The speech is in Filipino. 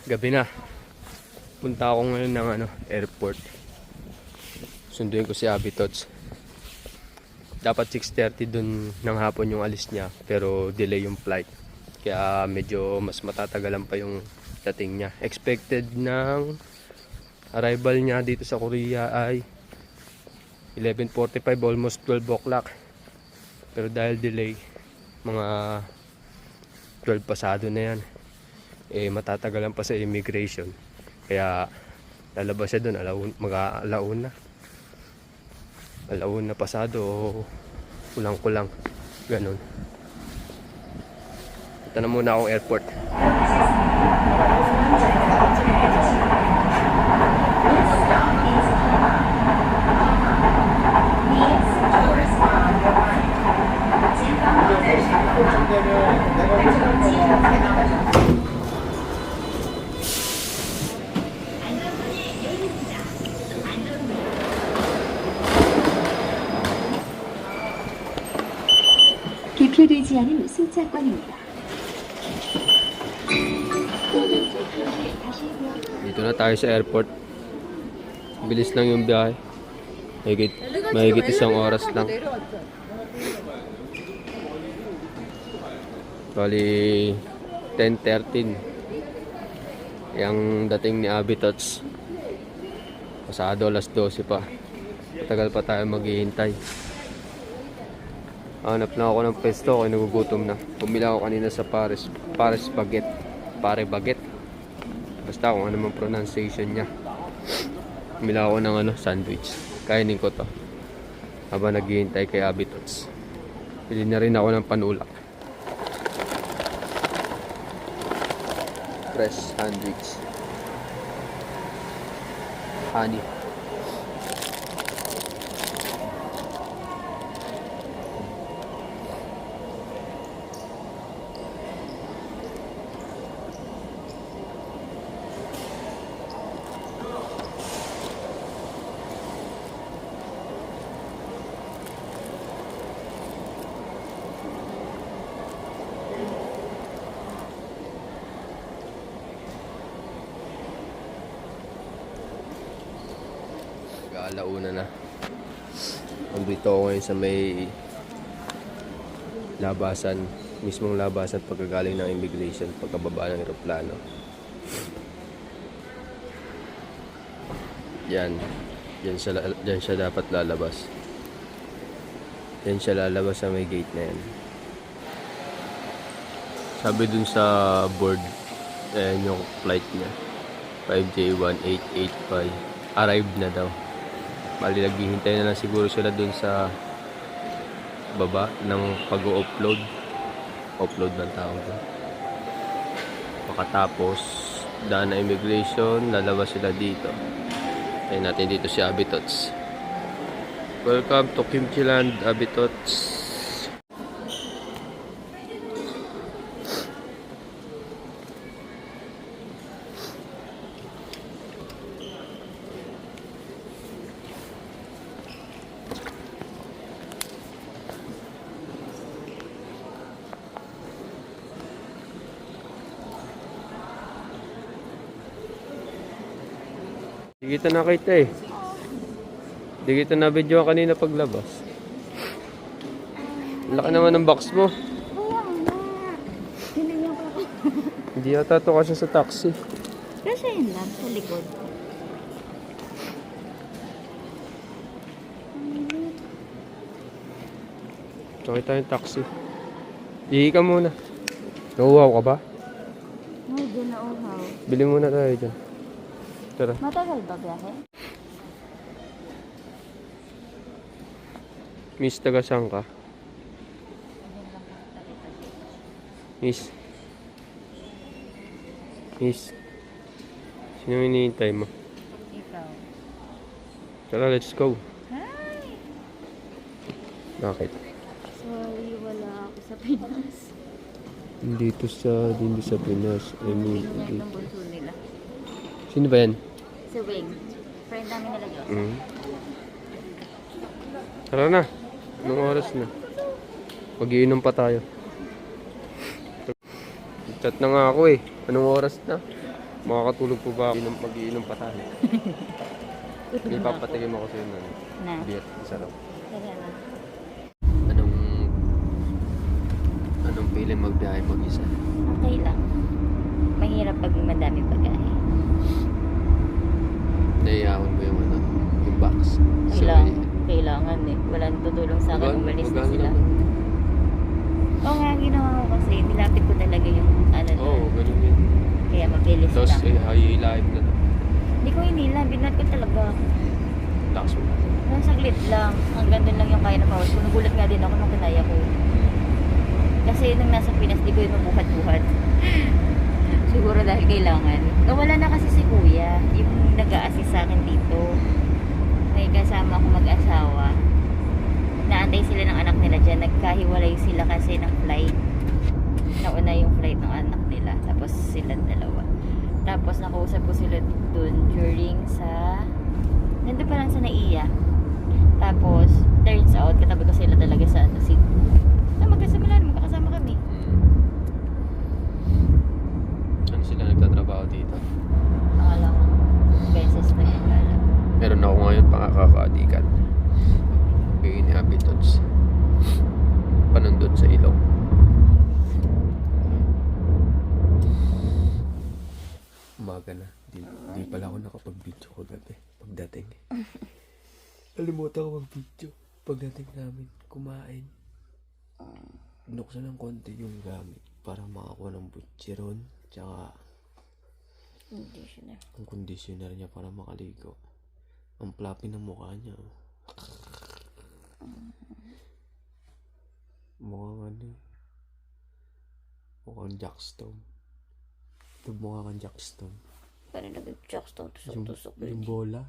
Gabi na. Punta ako ngayon ng airport. Sunduin ko si Abby Tots. Dapat 6:30 dun ng hapon yung alis niya, pero delay yung flight. Kaya medyo mas matatagalan pa yung dating niya. Expected ng arrival niya dito sa Korea ay 11:45, almost 12 o'clock. Pero dahil delay, mga 12 pasado na yan. Matatagalan pa sa immigration. Kaya lalabas siya doon mag-alauna. Alauna pasado o kulang-kulang. Ganun. Punta na muna akong airport. 기표되지 않은 승차권입니다. Dito na tayo sa airport. Bilis lang yung biyahe. Mahigit isang oras lang. Bali 10:13 yung dating ni Abby Tots. Pasado alas 12 pa. Matagal pa tayo maghihintay. Hanap na ako ng pesto kasi nagugutom na. Pumila ako kanina sa Paris Baguette. Pare Baguette. Basta kung ano mang pronunciation niya. Pumila ako ng sandwich. Kainin ko to habang naghihintay kay Abby Tots. Pili na rin ako ng panulak. Fresh sandwich. Honey. Alauna na. Andito ako ngayon sa may labasan, mismong labasan pagkagaling ng immigration, pagkababa ng eroplano. Diyan siya dapat lalabas. Diyan siya lalabas sa may gate na yan. Sabi dun sa board, ayan yung flight niya. 5J1885. Arrived na daw. Bali, naghihintay na lang siguro sila dun sa baba ng pag-o-upload. Upload ng tawag doon. Makatapos, daan na immigration, lalabas sila dito. Ayun natin dito si Abby Tots. Welcome to Kimchi Land, Abby Tots. Di kita nakita eh. Di kita na video kanina paglabas. Laki naman ng box mo. Hindi yata ito kasi sa taxi. Kasi yun lang, sa likod. Sakay tayong taxi. Ihi ka muna. Nauuhaw ka ba? Medyo nauhaw. Bili muna tayo dyan. Tara. Matagal ba biyahe? Miss, taga saan ka? Miss. Miss. Sino hinihintay mo? Ikaw. Tara, let's go. Hi! Bakit? Sorry, wala ako sa Pinas. Dito sa Pinas. I mean, Yan ang bunso nila. sino ba yan? Si Wing. Friend namin nila Diyos. Tara na. Anong oras na? Mag-iinom pa tayo. Chat na nga ako eh. Anong oras na? Makakatulog po ba mag-iinom pa tayo? Tutulog May na ako. papatigim ako sa'yo nun. Na. Beer, sarap. Tara na. Anong feeling magbiyahe mag-isa? Okay lang. Mahirap pag madami pagkain. Naiyawan mo yung yung box. Kailangan eh. Walang tutulong sa akin. Umalis na sila. naman. Oo nga, ginawa ko kasi. Nilapit ko talaga yung ano Oo, doon. ganun yun. Kaya mabilis Tapos lang. highlight na lang. Hindi ko hinila. Binat ko talaga. Lakas mo lang. Nang saglit lang. Hanggang doon lang yung kaya na pawis ko. Nagulat nga din ako nung kinaya ko. Kasi nung nasa Pinas, di ko yung mabuhat-buhat. Siguro dahil kailangan. Nawala na kasi si kuya. Yung nag-a-assist sa akin dito. May kasama ko mag-asawa. Naantay sila ng anak nila dyan. Nagkahiwalay sila kasi ng flight. Nauna yung flight ng anak nila. Tapos sila dalawa. Tapos nakausap ko sila dun during sa... Nandun pa lang sa Naiya. Tapos, turns out, katabi ko sila talaga sa ano, magkasama lang, magkakasama kami. Ano sila nagtatrabaho dito? Akala ko, beses na yun alam. Meron ako ngayon pangakakaadikan. Yung inhabitants. Panundot sa ilong. Umaga na. Di pala ako nakapag-video kagabi. Pagdating. Nalimutan ko mag-video. Pagdating namin, kumain. Binuksan ng konti yung gamit para makakuha ng butcheron. Tsaka Conditioner. ang conditioner niya para makaligo. Ang floppy ng mukha niya. Oh. Mukhang ano eh. Mukhang Jackstone. Mukha kang Jackstone. Parang nag-jokes daw Yung tusok-tusok. bola.